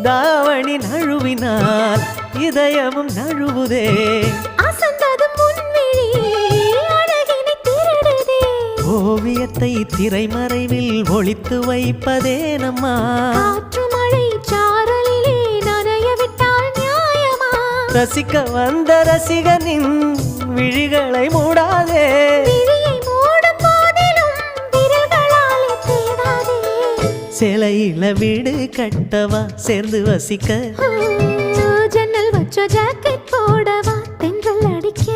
தாவணி நழுவினால் இதயமும் நழுவுதே. அசந்ததும் முன்விழி அழகினை திருடுதே. ஓவியத்தை திரைமறைவில் ஒளித்து வைப்பதே நம்மா. காற்று மழை சாரலிலே நனைய விட்டால் நியாயமா? ரசிக்க வந்த ரசிகனின் விழிகளை மூடாதே. விழியை மூடும் போதிலும் விரல்களாலே தேடாதே. சிலையில வீடு கட்டவா சேர்ந்து வசிக்க. ஜன்னல் வச்ச ஜாக்கெட் போடவா தென்றல் அடிக்க.